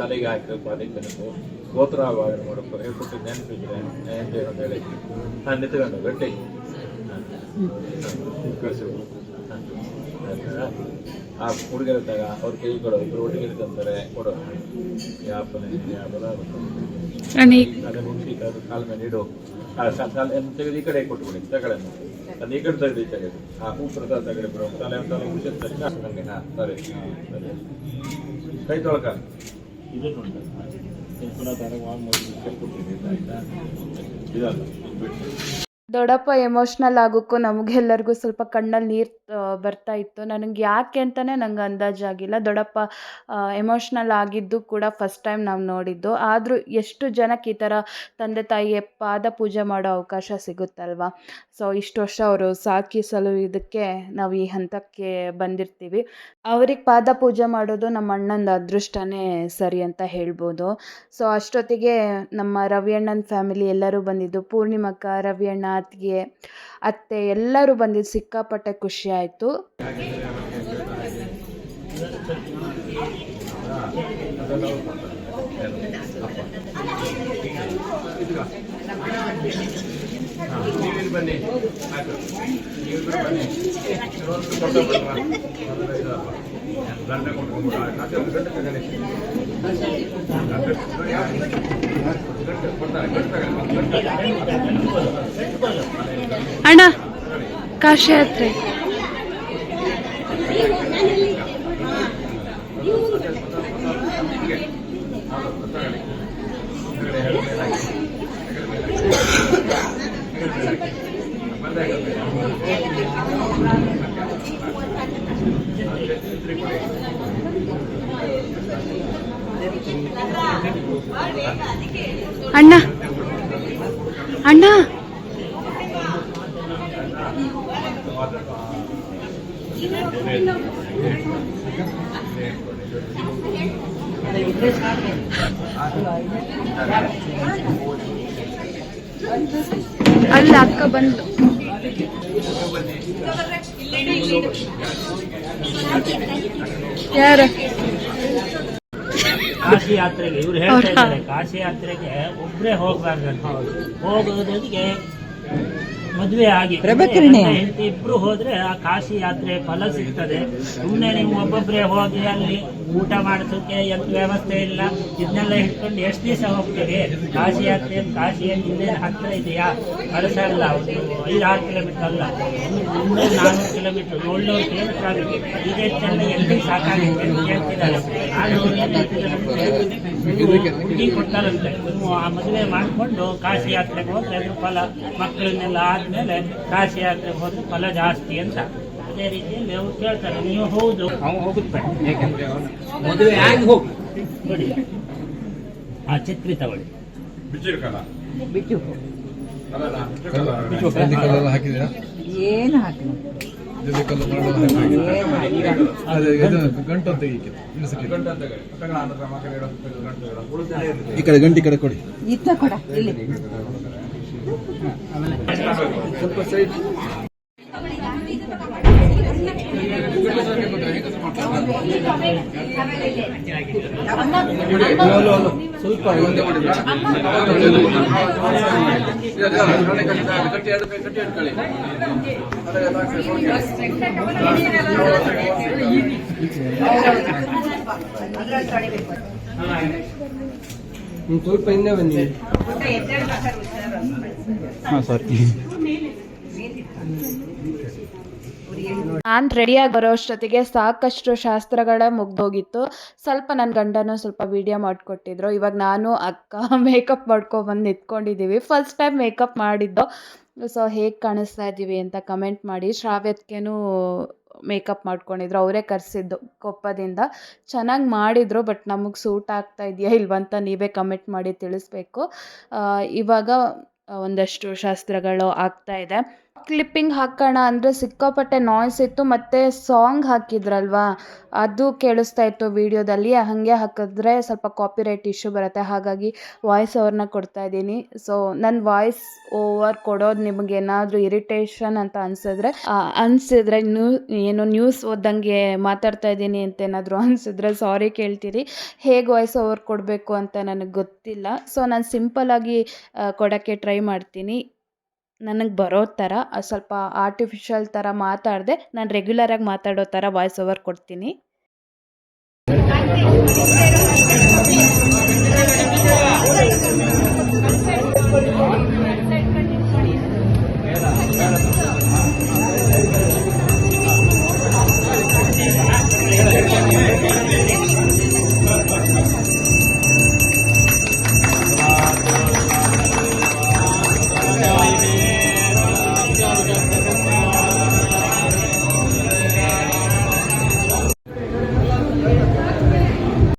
ತಲೆಗೆ ಹಾಕಿ ಪಾಲಿಸಬೇಕು ಗೋತ್ರಾಭಾವನೆ ಮಾಡಬೇಕು ಹೇಳ್ಬಿಟ್ಟು ನೆನಪಿದ್ರೆ ಅಂತ ಹೇಳಿ ನಾನು ನಿಂತ್ಕೊಂಡು ಗಟ್ಟಿ ಆ ಹುಡುಗರಿದ್ದಾಗ ಅವ್ರ ಕೈ ಕೊಡೋ ಇಬ್ಬರು ಒಟ್ಟಿಗೆ ಇರ್ತಾರೆ ಕೊಡೋ ಯಾಪನೆ ಯಾಪದ ಅದೇ ಮುಗಿಸಿ ಕಾಲ ಮೇಲೆ ಇಡು ತೆಗೆದು ಈ ಕಡೆ ಕೊಟ್ಟುಬಿಡಿ ತಗಳೆನ್ನು ಅದು ಈ ಕಡೆ ತೆಗೆದು ಈ ತೆಗೆದು ಆ ಹೂ ಪ್ರಸಾದ ತಗಡೆ ಬರೋ ತಲೆ ತಲೆ ಮುಗಿಸಿರ್ತಾರೆ ನನಗೆ ಹಾಂ ಸರಿ ಸರಿ ಕೈ ತೊಳಕ ಇದನ್ನು ಪುನಃ ಕೈ ಕೊಟ್ಟಿದ್ದೀನಿ ಆಯ್ತಾ ಇದಲ್ಲ ಬಿಟ್ಟು ದೊಡ್ಡಪ್ಪ ಎಮೋಷ್ನಲ್ ಆಗೋಕ್ಕೂ ನಮಗೆಲ್ಲರಿಗೂ ಸ್ವಲ್ಪ ಕಣ್ಣಲ್ಲಿ ನೀರು ಬರ್ತಾ ಇತ್ತು. ನನಗೆ ಯಾಕೆ ಅಂತಲೇ ನಂಗೆ ಅಂದಾಜಾಗಿಲ್ಲ. ದೊಡ್ಡಪ್ಪ ಎಮೋಷ್ನಲ್ ಆಗಿದ್ದು ಕೂಡ ಫಸ್ಟ್ ಟೈಮ್ ನಾವು ನೋಡಿದ್ದು. ಆದರೂ ಎಷ್ಟು ಜನಕ್ಕೆ ಈ ಥರ ತಂದೆ ತಾಯಿಯ ಪಾದ ಪೂಜೆ ಮಾಡೋ ಅವಕಾಶ ಸಿಗುತ್ತಲ್ವ. ಸೊ ಇಷ್ಟು ವರ್ಷ ಅವರು ಸಾಕಿ ಸಲುಹಿದ್ದಕ್ಕೆ ನಾವು ಈ ಹಂತಕ್ಕೆ ಬಂದಿರ್ತೀವಿ. ಅವ್ರಿಗೆ ಪಾದ ಪೂಜೆ ಮಾಡೋದು ನಮ್ಮ ಅಣ್ಣಂದು ಅದೃಷ್ಟನೇ ಸರಿ ಅಂತ ಹೇಳ್ಬೋದು. ಸೊ ಅಷ್ಟೊತ್ತಿಗೆ ನಮ್ಮ ರವಿ ಅಣ್ಣನ ಫ್ಯಾಮಿಲಿ ಎಲ್ಲರೂ ಬಂದಿದ್ದು. ಪೂರ್ಣಿಮಕ್ಕ, ರವಿ ಅಣ್ಣ, ಅತ್ತೆ ಎಲ್ಲರೂ ಬಂದಿದ್ದು. ಸಿಕ್ಕಾಪಟ್ಟೆ ಖುಷಿ ಆಯಿತು. ಬನ್ನಿ ಅಣ್ಣ ಕಾಶಿ ಯಾತ್ರೆ ಅಣ್ಣ ಅಣ್ಣ ಅಲ್ಲ ಅಕ್ಕ ಬಂತು. ಯಾರು ಕಾಶಿ ಯಾತ್ರೆಗೆ ಇವ್ರು ಹೇಳ್ತಾ ಇದ್ದಾರೆ, ಕಾಶಿ ಯಾತ್ರೆಗೆ ಒಬ್ಬರೇ ಹೋಗ್ಬಾರ್ದು. ಹೋಗೋದಕ್ಕೆ ಮದುವೆ ಆಗಿ ಹೆಂಡತಿ ಇಬ್ರು ಹೋದ್ರೆ ಆ ಕಾಶಿ ಯಾತ್ರೆ ಫಲ ಸಿಗ್ತದೆ. ಸುಮ್ಮನೆ ನೀವು ಒಬ್ಬೊಬ್ಬರೇ ಹೋಗಿ ಅಲ್ಲಿ ಊಟ ಮಾಡಿಸೋಕೆ ಎಂತ ವ್ಯವಸ್ಥೆ ಇಲ್ಲ. ಇದನ್ನೆಲ್ಲ ಇಟ್ಕೊಂಡು ಎಷ್ಟು ದಿವಸ ಹೋಗ್ತೀರಿ? ಕಾಶಿ ಯಾತ್ರೆ ಕಾಶಿಯಲ್ಲಿ ಇಲ್ಲೇ ಹತ್ತಿರ ಇದೆಯಾ? ಕಳಸ ಅಲ್ಲ, 5-6 ಕಿಲೋಮೀಟರ್ ಅಲ್ಲ, 300-400 ಕಿಲೋಮೀಟರ್, 700 ಕಿಲೋಮೀಟರ್ ಆಗುತ್ತೆ. ಇದೇ ಚೆನ್ನ ಎಲ್ಲಿ ಸಾಕಾಗುತ್ತೆ ಹೇಳ್ತಿದ್ದಾರೆ. ಹುಡುಗಿ ಕೊಡ್ತಾರಂತೆ, ನೀವು ಆ ಮದುವೆ ಮಾಡಿಕೊಂಡು ಕಾಶಿ ಯಾತ್ರೆಗೆ ಹೋದ್ರೆ ಅದ್ರ ಫಲ, ಮಕ್ಕಳನ್ನೆಲ್ಲ ಆದ್ಮೇಲೆ ಕಾಶಿ ಯಾತ್ರೆಗೆ ಹೋದ್ರೆ ಫಲ ಜಾಸ್ತಿ ಅಂತ. ಅದೇ ರೀತಿಯಲ್ಲಿ ಅವ್ರು ಕೇಳ್ತಾರೆ, ನೀವು ಹೌದು ಅವ್ನು ಹೋಗುತ್ತೆ, ಯಾಕೆಂದ್ರೆ ಮದುವೆ ಆಗಿ ಹೋಗಿ ನೋಡಿ ಆ ಛತ್ರಿ ತಗೊಳ್ಳಿ. ಏನು ಹಾಕಿ ಈ ಕಡೆ ಗಂಟಿ ಕಡೆ ಕೊಡಿ. ಇತ್ತ ಕೊಡ ಇಲ್ಲಿ ಸ್ವಲ್ಪ ಸೈಡ್ ಸ್ವಲ್ಪ ಒಂದೇ ಮಾಡಿ ಸ್ವಲ್ಪ ಹಿಂದೆ ಬನ್ನಿ. ಹಾಂ ಸರಿ. ನಾನು ರೆಡಿಯಾಗಿ ಬರೋ ಅಷ್ಟೊತ್ತಿಗೆ ಸಾಕಷ್ಟು ಶಾಸ್ತ್ರಗಳೇ ಮುಗ್ದೋಗಿತ್ತು. ಸ್ವಲ್ಪ ನನ್ನ ಗಂಡನೂ ಸ್ವಲ್ಪ ವೀಡಿಯೋ ಮಾಡಿಕೊಟ್ಟಿದ್ರು. ಇವಾಗ ನಾನು ಅಕ್ಕ ಮೇಕಪ್ ಮಾಡ್ಕೊಬಂದು ನಿಂತ್ಕೊಂಡಿದ್ದೀವಿ. ಫಸ್ಟ್ ಟೈಮ್ ಮೇಕಪ್ ಮಾಡಿದ್ದು. ಸೊ ಹೇಗೆ ಕಾಣಿಸ್ತಾ ಇದ್ದೀವಿ ಅಂತ ಕಮೆಂಟ್ ಮಾಡಿ. ಶ್ರಾವ್ಯತ್ಗೆನೂ ಮೇಕಪ್ ಮಾಡ್ಕೊಂಡಿದ್ರು, ಅವರೇ ಕರೆಸಿದ್ದು ಕೊಪ್ಪದಿಂದ. ಚೆನ್ನಾಗಿ ಮಾಡಿದರು, ಬಟ್ ನಮಗೆ ಸೂಟ್ ಆಗ್ತಾ ಇದೆಯಾ ಇಲ್ವಂತ ನೀವೇ ಕಮೆಂಟ್ ಮಾಡಿ ತಿಳಿಸ್ಬೇಕು. ಇವಾಗ ಒಂದಷ್ಟು ಶಾಸ್ತ್ರಗಳು ಆಗ್ತಾ ಇದೆ. ಕ್ಲಿಪ್ಪಿಂಗ್ ಹಾಕೋಣ ಅಂದರೆ ಸಿಕ್ಕಾಪಟ್ಟೆ ನಾಯ್ಸ್ ಇತ್ತು, ಮತ್ತು ಸಾಂಗ್ ಹಾಕಿದ್ರಲ್ವಾ ಅದು ಕೇಳಿಸ್ತಾ ಇತ್ತು ವೀಡಿಯೋದಲ್ಲಿ. ಹಾಗೆ ಹಾಕಿದ್ರೆ ಸ್ವಲ್ಪ ಕಾಪಿರೈಟ್ ಇಶ್ಯೂ ಬರುತ್ತೆ, ಹಾಗಾಗಿ ವಾಯ್ಸ್ ಓವರ್ನ ಕೊಡ್ತಾ ಇದ್ದೀನಿ. ಸೊ ನನ್ನ ವಾಯ್ಸ್ ಓವರ್ ಕೊಡೋದು ನಿಮಗೇನಾದರೂ ಇರಿಟೇಷನ್ ಅಂತ ಅನಿಸಿದ್ರೆ ನ್ಯೂಸ್ ಓದಂಗೆ ಮಾತಾಡ್ತಾ ಇದ್ದೀನಿ ಅಂತ ಏನಾದರೂ ಅನಿಸಿದ್ರೆ ಸಾರಿ ಕೇಳ್ತೀರಿ. ಹೇಗೆ ವಾಯ್ಸ್ ಓವರ್ ಕೊಡಬೇಕು ಅಂತ ನನಗೆ ಗೊತ್ತಿಲ್ಲ. ಸೊ ನಾನು ಸಿಂಪಲ್ಲಾಗಿ ಕೊಡೋಕ್ಕೆ ಟ್ರೈ ಮಾಡ್ತೀನಿ, ನನಗೆ ಬರೋ ಥರ. ಸ್ವಲ್ಪ ಆರ್ಟಿಫಿಷಿಯಲ್ ಥರ ಮಾತಾಡದೆ ನಾನು ರೆಗ್ಯುಲರಾಗಿ ಮಾತಾಡೋ ಥರ ವಾಯ್ಸ್ ಓವರ್ ಕೊಡ್ತೀನಿ.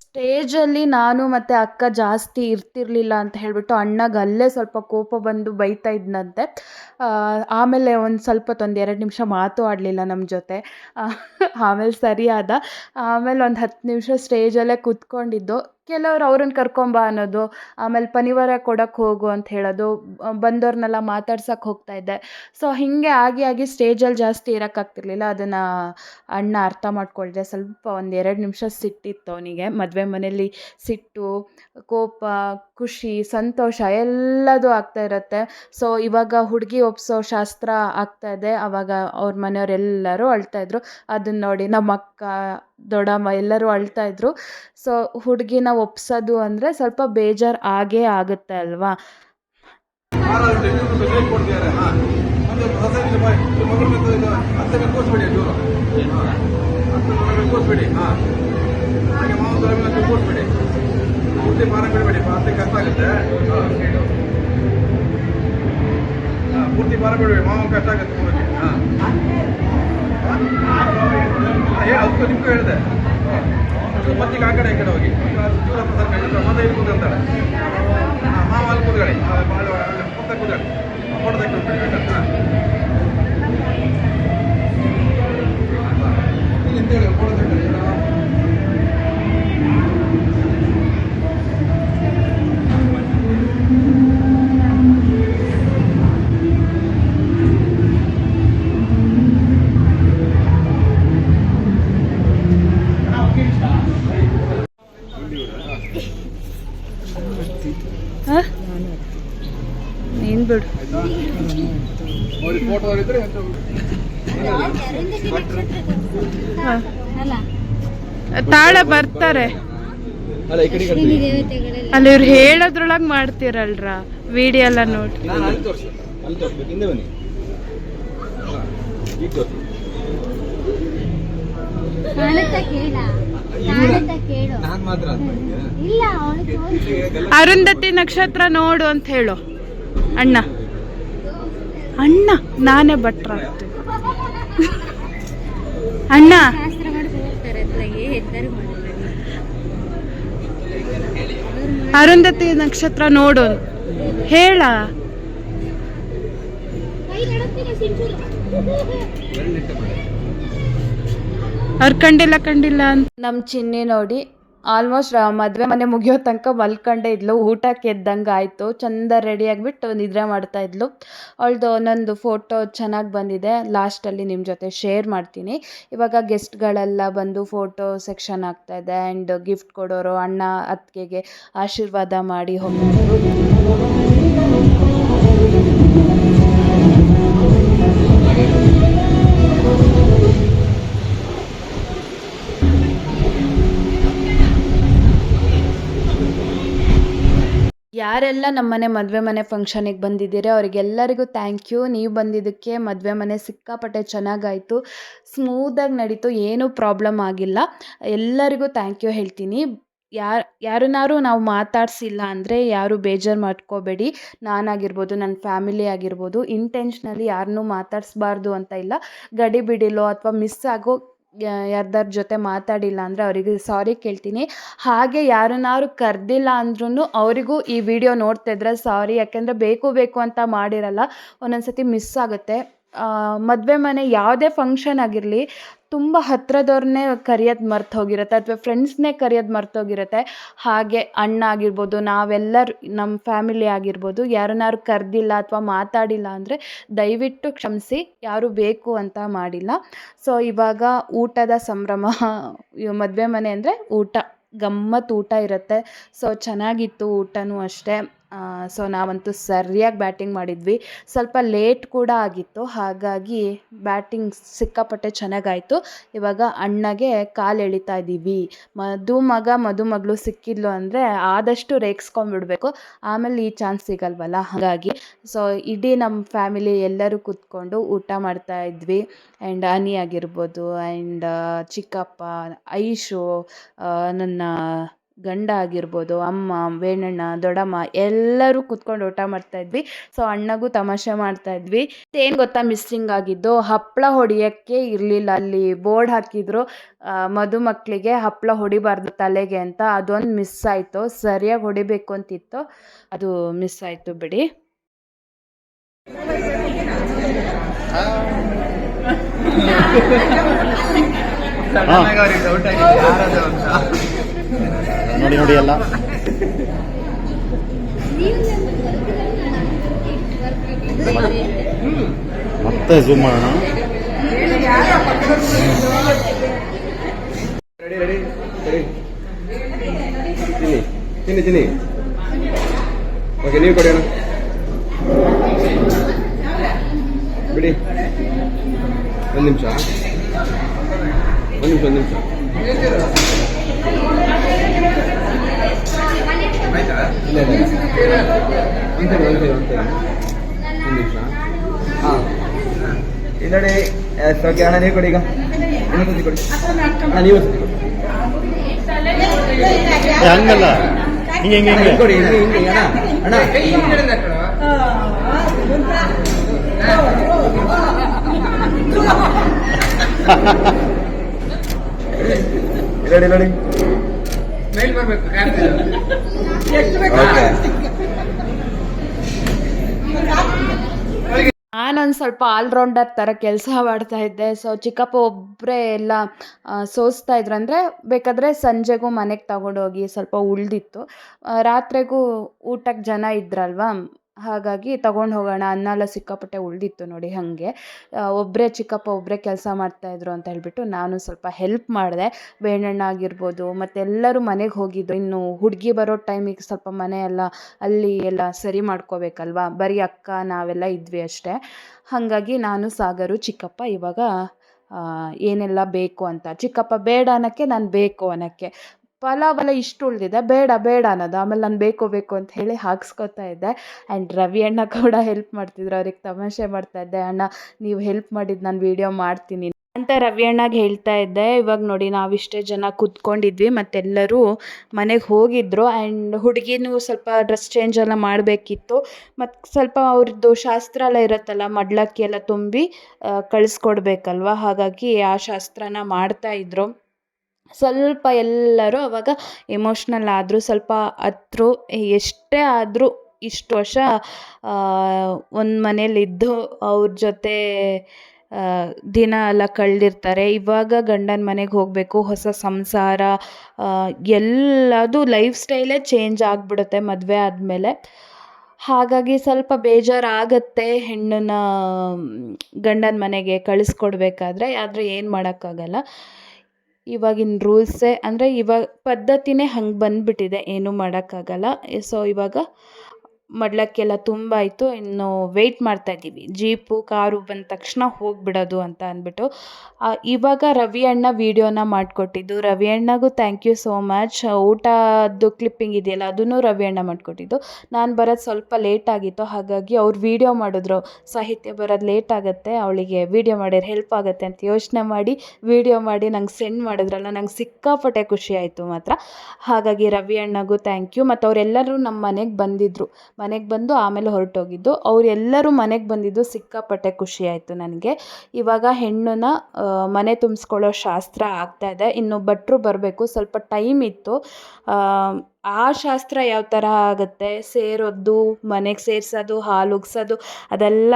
ಸ್ಟೇಜಲ್ಲಿ ನಾನು ಮತ್ತು ಅಕ್ಕ ಜಾಸ್ತಿ ಇರ್ತಿರ್ಲಿಲ್ಲ ಅಂತ ಹೇಳಿಬಿಟ್ಟು ಅಣ್ಣಗೆ ಅಲ್ಲೇ ಸ್ವಲ್ಪ ಕೋಪ ಬಂದು ಬೈತಾ ಇದ್ನಂತೆ. ಆಮೇಲೆ ಒಂದು ಸ್ವಲ್ಪ ಹೊತ್ತು 1-2 ನಿಮಿಷ ಮಾತು ಆಡಲಿಲ್ಲ ನಮ್ಮ ಜೊತೆ. ಆಮೇಲೆ ಸರಿಯಾದ. ಆಮೇಲೆ ಒಂದು 10 ನಿಮಿಷ ಸ್ಟೇಜಲ್ಲೇ ಕೂತ್ಕೊಂಡಿದ್ದು. ಕೆಲವ್ರು ಅವ್ರನ್ನ ಕರ್ಕೊಂಬ ಅನ್ನೋದು, ಆಮೇಲೆ ಪನಿವಾರ ಕೊಡೋಕ್ಕೆ ಹೋಗು ಅಂತ ಹೇಳೋದು, ಬಂದವ್ರನ್ನೆಲ್ಲ ಮಾತಾಡ್ಸೋಕ್ಕೆ ಹೋಗ್ತಾಯಿದ್ದೆ. ಸೊ ಹೀಗೆ ಆಗಿ ಸ್ಟೇಜಲ್ಲಿ ಜಾಸ್ತಿ ಇರೋಕ್ಕಾಗ್ತಿರ್ಲಿಲ್ಲ. ಅದನ್ನು ಅಣ್ಣ ಅರ್ಥ ಮಾಡ್ಕೊಳ್ದೆ. ಸ್ವಲ್ಪ 1-2 ನಿಮಿಷ ಸಿಟ್ಟಿತ್ತು ಅವನಿಗೆ. ಮದುವೆ ಮನೇಲಿ ಸಿಟ್ಟು, ಕೋಪ, ಖುಷಿ, ಸಂತೋಷ ಎಲ್ಲದೂ ಆಗ್ತಾ ಇರುತ್ತೆ. ಸೊ ಇವಾಗ ಹುಡುಗಿ ಒಪ್ಸೋ ಶಾಸ್ತ್ರ ಆಗ್ತಾಯಿದೆ. ಆವಾಗ ಅವ್ರ ಮನೆಯವರೆಲ್ಲರೂ ಅಳ್ತಾಯಿದ್ರು. ಅದನ್ನ ನೋಡಿ ನಮ್ಮ ಅಕ್ಕ, ದೊಡ್ಡಮ್ಮ ಎಲ್ಲರೂ ಅಳ್ತಾಯಿದ್ರು. ಸೊ ಹುಡುಗಿನ ಒಪ್ಸೋದು ಅಂದರೆ ಸ್ವಲ್ಪ ಬೇಜಾರು ಆಗೇ ಆಗುತ್ತೆ ಅಲ್ವಾ. ಪೂರ್ತಿ ಭಾರ ಬಿಡ್ಬೇಡಿ, ಮಾವ ಕಷ್ಟ ಆಗುತ್ತೆ ಅದಕ್ಕೂ ನಿಮ್ಗೂ ಹೇಳಿದೆ. ಮತ್ತೀಗ ಆ ಕಡೆ ಈ ಕಡೆ ಹೋಗಿ ಮತ್ತೆ ಇಲ್ಲಿ ಕೂತ್ಕೊಂತಾಳೆ. ಮಾವ ಅಲ್ಲಿ ಕೂತ್ಕೊಳ್ಳಿ, ಮತ್ತೆ ಕೂತ್ಕೊಳ್ಳಿ, ಫೋಟೋ ತೆಗೆದುಕೊಂಡು ಅಂತೇಳಿ ಫೋಟೋ ತೆಗೆದು ನೀನು ಬಿಡು. ಅವ್ರಿಗೆ ಫೋಟೋ ಇದ್ರೆ ತಾಳ ಬರ್ತಾರೆ ಅಲ್ಲ ಈ ಕಡೆ ಅಲ್ಲಿ ಇವ್ರು ಹೇಳೋದ್ರೊಳಗೆ ಮಾಡ್ತೀರಲ್ರ ವಿಡಿಯೋ ಎಲ್ಲ ನೋಡಿ. ಅಲ್ಲಿ ತೋರಿಸ್ಬೇಕು, ಹಿಂದೆ ಬನ್ನಿ. ಈಗ ತೋರಿಸಿ. ನಾನು ಮಾತ್ರ ಅರುಂಧತಿ ನಕ್ಷತ್ರ ನೋಡು ಅಂತ ಹೇಳು ಅಣ್ಣ. ಅಣ್ಣ ನಾನೇ ಭಟ್ರ ಆಗ್ತೀನಿ. ಅಣ್ಣ ಅರುಂಧತಿ ನಕ್ಷತ್ರ ನೋಡು ಹೇಳ. ಅವ್ರು ಕಂಡಿಲ್ಲ ಅಂತ. ನಮ್ಮ ಚಿನ್ನಿ ನೋಡಿ ಆಲ್ಮೋಸ್ಟ್ ಮದುವೆ ಮನೆ ಮುಗಿಯೋ ತನಕ ಮಲ್ಕೊಂಡೇ ಇದ್ಲು. ಊಟಕ್ಕೆ ಎದ್ದಂಗೆ ಆಯಿತು. ಚಂದ ರೆಡಿಯಾಗಿಬಿಟ್ಟು ನಿದ್ರೆ ಮಾಡ್ತಾ ಇದ್ಲು. ಅವಳದು ಒಂದೊಂದು ಫೋಟೋ ಚೆನ್ನಾಗಿ ಬಂದಿದೆ, ಲಾಸ್ಟಲ್ಲಿ ನಿಮ್ಮ ಜೊತೆ ಶೇರ್ ಮಾಡ್ತೀನಿ. ಇವಾಗ ಗೆಸ್ಟ್ಗಳೆಲ್ಲ ಬಂದು ಫೋಟೋ ಸೆಕ್ಷನ್ ಆಗ್ತಾಯಿದೆ. ಆ್ಯಂಡ್ ಗಿಫ್ಟ್ ಕೊಡೋರು ಅಣ್ಣ ಅತ್ತಿಗೆಗೆ ಆಶೀರ್ವಾದ ಮಾಡಿ ಹೋಗ್ತಿದ್ರು. ಯಾರೆಲ್ಲ ನಮ್ಮನೆ ಮದುವೆ ಮನೆ ಫಂಕ್ಷನಿಗೆ ಬಂದಿದ್ದೀರಿ ಅವರಿಗೆಲ್ಲರಿಗೂ ಥ್ಯಾಂಕ್ ಯು. ನೀವು ಬಂದಿದ್ದಕ್ಕೆ ಮದುವೆ ಮನೆ ಸಿಕ್ಕಾಪಟ್ಟೆ ಚೆನ್ನಾಗಾಯಿತು, ಸ್ಮೂದಾಗಿ ನಡೀತು, ಏನೂ ಪ್ರಾಬ್ಲಮ್ ಆಗಿಲ್ಲ. ಎಲ್ಲರಿಗೂ ಥ್ಯಾಂಕ್ ಯು ಹೇಳ್ತೀನಿ. ಯಾರನ್ನಾರು ನಾವು ಮಾತಾಡಿಸಿಲ್ಲ ಅಂದರೆ ಯಾರು ಬೇಜಾರು ಮಾಡ್ಕೋಬೇಡಿ. ನಾನಾಗಿರ್ಬೋದು, ನನ್ನ ಫ್ಯಾಮಿಲಿ ಆಗಿರ್ಬೋದು, ಇಂಟೆನ್ಷ್ನಲಿ ಯಾರನ್ನೂ ಮಾತಾಡಿಸ್ಬಾರ್ದು ಅಂತ ಇಲ್ಲ. ಗಡಿಬಿಡಿಲೋ ಅಥವಾ ಮಿಸ್ ಆಗೋ ಯಾರ್ದಾರ ಜೊತೆ ಮಾತಾಡಿಲ್ಲ ಅಂದರೆ ಅವರಿಗೆ ಸಾರಿ ಕೇಳ್ತೀನಿ. ಹಾಗೆ ಯಾರನ್ನಾರು ಕರೆದಿಲ್ಲ ಅಂದ್ರೂ ಅವರಿಗೂ ಈ ವಿಡಿಯೋ ನೋಡ್ತಿದ್ರೆ ಸಾರಿ, ಯಾಕೆಂದರೆ ಬೇಕು ಅಂತ ಮಾಡಿರಲ್ಲ, ಒಂದೊಂದು ಸತಿ ಮಿಸ್ ಆಗುತ್ತೆ. ಮದುವೆ ಮನೆ ಯಾವುದೇ ಫಂಕ್ಷನ್ ಆಗಿರಲಿ, ತುಂಬ ಹತ್ತಿರದವ್ರನ್ನೇ ಕರೆಯೋದು ಮರ್ತು ಹೋಗಿರುತ್ತೆ ಅಥವಾ ಫ್ರೆಂಡ್ಸ್ನೇ ಕರೆಯೋದು ಮರ್ತೋಗಿರುತ್ತೆ. ಹಾಗೆ ಅಣ್ಣ ಆಗಿರ್ಬೋದು, ನಾವೆಲ್ಲರೂ ನಮ್ಮ ಫ್ಯಾಮಿಲಿ ಆಗಿರ್ಬೋದು, ಯಾರನ್ನಾರು ಕರೆದಿಲ್ಲ ಅಥವಾ ಮಾತಾಡಿಲ್ಲ ಅಂದರೆ ದಯವಿಟ್ಟು ಕ್ಷಮಿಸಿ, ಯಾರು ಬೇಕು ಅಂತ ಮಾಡಿಲ್ಲ. ಸೊ ಇವಾಗ ಊಟದ ಸಂಭ್ರಮ. ಮದುವೆ ಮನೆ ಅಂದರೆ ಊಟ, ಗಮ್ಮತ್ತು ಊಟ ಇರುತ್ತೆ. ಸೊ ಚೆನ್ನಾಗಿತ್ತು ಊಟನೂ ಅಷ್ಟೇ. ಸೊ ನಾವಂತೂ ಸರಿಯಾಗಿ ಬ್ಯಾಟಿಂಗ್ ಮಾಡಿದ್ವಿ. ಸ್ವಲ್ಪ ಲೇಟ್ ಕೂಡ ಆಗಿತ್ತು, ಹಾಗಾಗಿ ಬ್ಯಾಟಿಂಗ್ ಸಿಕ್ಕಾಪಟ್ಟೆ ಚೆನ್ನಾಗಾಯಿತು. ಇವಾಗ ಅಣ್ಣಗೆ ಕಾಲು ಎಳಿತಾ ಇದ್ದೀವಿ. ಮದುಮಗಳು ಸಿಕ್ಕಿದ್ಲು ಅಂದರೆ ಆದಷ್ಟು ರೇಗಿಸ್ಕೊಂಡ್ಬಿಡ್ಬೇಕು, ಆಮೇಲೆ ಈ ಚಾನ್ಸ್ ಸಿಗಲ್ವಲ್ಲ, ಹಾಗಾಗಿ. ಸೊ ಇಡೀ ನಮ್ಮ ಫ್ಯಾಮಿಲಿ ಎಲ್ಲರೂ ಕೂತ್ಕೊಂಡು ಊಟ ಮಾಡ್ತಾ ಇದ್ವಿ. ಆ್ಯಂಡ್ ಅನಿ ಆಗಿರ್ಬೋದು, ಆ್ಯಂಡ್ ಚಿಕ್ಕಪ್ಪ, ಐಶು, ನನ್ನ ಗಂಡ ಆಗಿರ್ಬೋದು, ಅಮ್ಮ, ವೇಣಣ್ಣ, ದೊಡ್ಡಮ್ಮ ಎಲ್ಲರೂ ಕೂತ್ಕೊಂಡು ಊಟ ಮಾಡ್ತಾಯಿದ್ವಿ. ಸೊ ಅಣ್ಣಗೂ ತಮಾಷೆ ಮಾಡ್ತಾಯಿದ್ವಿ. ಏನು ಗೊತ್ತಾ ಮಿಸ್ಸಿಂಗ್ ಆಗಿದ್ದು, ಹಪ್ಪಳ ಹೊಡಿಯೋಕ್ಕೆ ಇರಲಿಲ್ಲ. ಅಲ್ಲಿ ಬೋರ್ಡ್ ಹಾಕಿದ್ರು, ಮದುಮಕ್ಕಳಿಗೆ ಹಪ್ಪಳ ಹೊಡಿಬಾರ್ದು ತಲೆಗೆ ಅಂತ. ಅದೊಂದು ಮಿಸ್ ಆಯಿತು. ಸರಿಯಾಗಿ ಹೊಡಿಬೇಕು ಅಂತಿತ್ತು, ಅದು ಮಿಸ್ ಆಯಿತು ಬಿಡಿ. ನೋಡಿ ಎಲ್ಲ ಮತ್ತೆ ಝೂಮ್ ಮಾಡೋಣ. ರೆಡಿ ತಿನ್ನಿ. ಓಕೆ, ನೀವು ಕೊಡಿ ಅಣ್ಣ, ಬಿಡಿ. ಒಂದು ನಿಮಿಷ. ಹಾಂ, ಇಲ್ಲಡಿ. ಓಕೆ ಅಣ್ಣ, ನೀವು ಕೊಡಿ. ಈಗ ಇನ್ನೊಂದು ಸತಿ ಕೊಡಿ ಅಣ್ಣ, ನೀವು ಸತಿ ಕೊಡಿ. ಹಂಗಲ್ಲ, ಹಿಂಗೆ ಕೊಡಿ. ಹಿಂಗೆ ಅಣ್ಣ ನೋಡಿ ಸ್ಮೈಲ್ ಬರಬೇಕು. ನಾನೊಂದು ಸ್ವಲ್ಪ ಆಲ್ರೌಂಡರ್ ಥರ ಕೆಲಸ ಮಾಡ್ತಾ ಇದ್ದೆ. ಸೊ ಚಿಕ್ಕಪ್ಪ ಒಬ್ಬರೇ ಎಲ್ಲ ಸೋಸ್ತಾ ಇದ್ರು. ಅಂದರೆ ಬೇಕಾದರೆ ಸಂಜೆಗೂ ಮನೆಗೆ ತಗೊಂಡೋಗಿ ಸ್ವಲ್ಪ ಉಳಿದಿತ್ತು. ರಾತ್ರಿಗೂ ಊಟಕ್ಕೆ ಜನ ಇದ್ರಲ್ವ, ಹಾಗಾಗಿ ತಗೊಂಡು ಹೋಗೋಣ, ಅನ್ನ ಎಲ್ಲ ಸಿಕ್ಕಾಪಟ್ಟೆ ಉಳಿದಿತ್ತು ನೋಡಿ. ಹಾಗೆ ಚಿಕ್ಕಪ್ಪ ಒಬ್ಬರೇ ಕೆಲಸ ಮಾಡ್ತಾಯಿದ್ರು ಅಂತ ಹೇಳಿಬಿಟ್ಟು ನಾನು ಸ್ವಲ್ಪ ಹೆಲ್ಪ್ ಮಾಡಿದೆ. ಬೇಣಣ್ಣ ಆಗಿರ್ಬೋದು, ಮತ್ತು ಎಲ್ಲರೂ ಮನೆಗೆ ಹೋಗಿದ್ದು. ಇನ್ನು ಹುಡುಗಿ ಬರೋ ಟೈಮಿಗೆ ಸ್ವಲ್ಪ ಮನೆ ಎಲ್ಲ ಅಲ್ಲಿ ಎಲ್ಲ ಸರಿ ಮಾಡ್ಕೋಬೇಕಲ್ವ, ಬರೀ ಅಕ್ಕ ನಾವೆಲ್ಲ ಇದ್ವಿ ಅಷ್ಟೇ. ಹಾಗಾಗಿ ನಾನು, ಸಾಗರು, ಚಿಕ್ಕಪ್ಪ ಇವಾಗ ಏನೆಲ್ಲ ಬೇಕು ಅಂತ, ಚಿಕ್ಕಪ್ಪ ಬೇಡ ಅನ್ನೋಕ್ಕೆ, ನಾನು ಬೇಕು ಅನ್ನೋಕ್ಕೆ. ಪಲಾವೆಲ್ಲ ಇಷ್ಟು ಉಳಿದಿದೆ, ಬೇಡ ಅನ್ನೋದು. ಆಮೇಲೆ ನಾನು ಬೇಕು ಅಂತ ಹೇಳಿ ಹಾಕ್ಸ್ಕೊತಾ ಇದ್ದೆ. ಆ್ಯಂಡ್ ರವಿ ಅಣ್ಣ ಕೂಡ ಹೆಲ್ಪ್ ಮಾಡ್ತಿದ್ರು. ಅವ್ರಿಗೆ ತಮಾಷೆ ಮಾಡ್ತಾಯಿದ್ದೆ, ಅಣ್ಣ ನೀವು ಹೆಲ್ಪ್ ಮಾಡಿದ್ದು ನಾನು ವೀಡಿಯೋ ಮಾಡ್ತೀನಿ ಅಂತ ರವಿ ಅಣ್ಣಗೆ ಹೇಳ್ತಾ ಇದ್ದೆ. ಇವಾಗ ನೋಡಿ, ನಾವಿಷ್ಟೇ ಜನ ಕೂತ್ಕೊಂಡಿದ್ವಿ, ಮತ್ತೆಲ್ಲರೂ ಮನೆಗೆ ಹೋಗಿದ್ರು. ಆ್ಯಂಡ್ ಹುಡುಗಿನೂ ಸ್ವಲ್ಪ ಡ್ರೆಸ್ ಚೇಂಜ್ ಎಲ್ಲ ಮಾಡಬೇಕಿತ್ತು. ಮತ್ತು ಸ್ವಲ್ಪ ಅವ್ರದ್ದು ಶಾಸ್ತ್ರ ಎಲ್ಲ ಇರುತ್ತಲ್ಲ, ಮಡ್ಲಕ್ಕಿ ಎಲ್ಲ ತುಂಬಿ ಕಳಿಸ್ಕೊಡ್ಬೇಕಲ್ವ, ಹಾಗಾಗಿ ಆ ಶಾಸ್ತ್ರನ ಮಾಡ್ತಾಯಿದ್ರು. ಸ್ವಲ್ಪ ಎಲ್ಲರೂ ಅವಾಗ ಎಮೋಷ್ನಲ್ ಆದರು, ಸ್ವಲ್ಪ ಹತ್ರು. ಎಷ್ಟೇ ಆದರೂ ಇಷ್ಟು ವರ್ಷ ಒಂದು ಮನೇಲಿದ್ದು ಅವ್ರ ಜೊತೆ ದಿನ ಎಲ್ಲ ಕಳೆದಿರ್ತಾರೆ. ಇವಾಗ ಗಂಡನ ಮನೆಗೆ ಹೋಗಬೇಕು, ಹೊಸ ಸಂಸಾರ, ಎಲ್ಲದು ಲೈಫ್ ಸ್ಟೈಲೇ ಚೇಂಜ್ ಆಗಿಬಿಡುತ್ತೆ ಮದುವೆ ಆದಮೇಲೆ. ಹಾಗಾಗಿ ಸ್ವಲ್ಪ ಬೇಜಾರಾಗತ್ತೆ ಹೆಣ್ಣನ್ನ ಗಂಡನ ಮನೆಗೆ ಕಳಿಸ್ಕೊಡ್ಬೇಕಾದ್ರೆ. ಆದರೆ ಏನು ಮಾಡೋಕ್ಕಾಗಲ್ಲ, ಇವಾಗಿನ ರೂಲ್ಸೇ ಅಂದರೆ ಇವಾಗ ಪದ್ಧತಿನೇ ಹಂಗೆ ಬಂದುಬಿಟ್ಟಿದೆ, ಏನೂ ಮಾಡೋಕ್ಕಾಗಲ್ಲ. ಸೊ ಇವಾಗ ಮಡ್ಲಕ್ಕೆಲ್ಲ ತುಂಬಾಯಿತು, ಇನ್ನು ವೆಯ್ಟ್ ಮಾಡ್ತಾಯಿದ್ದೀವಿ ಜೀಪು ಕಾರು ಬಂದ ತಕ್ಷಣ ಹೋಗಿಬಿಡೋದು ಅಂತ ಅಂದ್ಬಿಟ್ಟು. ಇವಾಗ ರವಿ ಅಣ್ಣ ವೀಡಿಯೋನ ಮಾಡಿಕೊಟ್ಟಿದ್ದು. ರವಿ ಅಣ್ಣಗೂ ಥ್ಯಾಂಕ್ ಯು ಸೋ ಮಚ್. ಊಟದ್ದು ಕ್ಲಿಪ್ಪಿಂಗ್ ಇದೆಯಲ್ಲ, ಅದನ್ನು ರವಿ ಅಣ್ಣ ಮಾಡಿಕೊಟ್ಟಿದ್ದು. ನಾನು ಬರೋದು ಸ್ವಲ್ಪ ಲೇಟ್ ಆಗಿತ್ತು, ಹಾಗಾಗಿ ಅವ್ರು ವೀಡಿಯೋ ಮಾಡಿದ್ರು. ಸಾಹಿತ್ಯ ಬರೋದು ಲೇಟ್ ಆಗುತ್ತೆ, ಅವಳಿಗೆ ವೀಡಿಯೋ ಮಾಡಿದ್ರೆ ಹೆಲ್ಪ್ ಆಗುತ್ತೆ ಅಂತ ಯೋಚನೆ ಮಾಡಿ ವೀಡಿಯೋ ಮಾಡಿ ನಂಗೆ ಸೆಂಡ್ ಮಾಡಿದ್ರಲ್ಲ, ನಂಗೆ ಸಿಕ್ಕಾಪಟ್ಟೆ ಖುಷಿ ಆಯಿತು ಮಾತ್ರ. ಹಾಗಾಗಿ ರವಿ ಅಣ್ಣಗೂ ಥ್ಯಾಂಕ್ ಯು. ಮತ್ತು ಅವರೆಲ್ಲರೂ ನಮ್ಮ ಮನೆಗೆ ಬಂದಿದ್ದರು. ಮನೆಗೆ ಬಂದು ಆಮೇಲೆ ಹೊರಟೋಗಿದ್ದು. ಅವರೆಲ್ಲರೂ ಮನೆಗೆ ಬಂದಿದ್ದು ಸಿಕ್ಕಾಪಟ್ಟೆ ಖುಷಿ ಆಯಿತು ನನಗೆ. ಇವಾಗ ಹೆಣ್ಣನ್ನ ಮನೆ ತುಂಬಿಸ್ಕೊಳ್ಳೋ ಶಾಸ್ತ್ರ ಆಗ್ತಾಯಿದೆ. ಇನ್ನು ಭಟ್ರು ಬರಬೇಕು, ಸ್ವಲ್ಪ ಟೈಮ್ ಇತ್ತು. ಆ ಶಾಸ್ತ್ರ ಯಾವ ಥರ ಆಗುತ್ತೆ, ಸೇರೋದು, ಮನೆಗೆ ಸೇರಿಸೋದು, ಹಾಲು ಉಗ್ಸೋದು, ಅದೆಲ್ಲ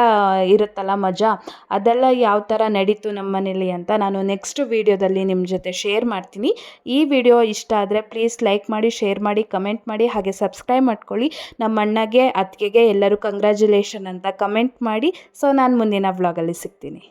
ಇರುತ್ತಲ್ಲ ಮಜಾ, ಅದೆಲ್ಲ ಯಾವ ಥರ ನಡೀತು ನಮ್ಮ ಮನೇಲಿ ಅಂತ ನಾನು ನೆಕ್ಸ್ಟ್ ವೀಡಿಯೋದಲ್ಲಿ ನಿಮ್ಮ ಜೊತೆ ಶೇರ್ ಮಾಡ್ತೀನಿ. ಈ ವಿಡಿಯೋ ಇಷ್ಟ ಆದರೆ ಪ್ಲೀಸ್ ಲೈಕ್ ಮಾಡಿ, ಶೇರ್ ಮಾಡಿ, ಕಮೆಂಟ್ ಮಾಡಿ, ಹಾಗೆ ಸಬ್ಸ್ಕ್ರೈಬ್ ಮಾಡ್ಕೊಳ್ಳಿ. ನಮ್ಮ ಅಣ್ಣಗೆ ಅತ್ತಿಗೆಗೆ ಎಲ್ಲರೂ ಕಂಗ್ರ್ಯಾಚುಲೇಷನ್ ಅಂತ ಕಮೆಂಟ್ ಮಾಡಿ. ಸೊ ನಾನು ಮುಂದಿನ ವ್ಲಾಗಲ್ಲಿ ಸಿಗ್ತೀನಿ.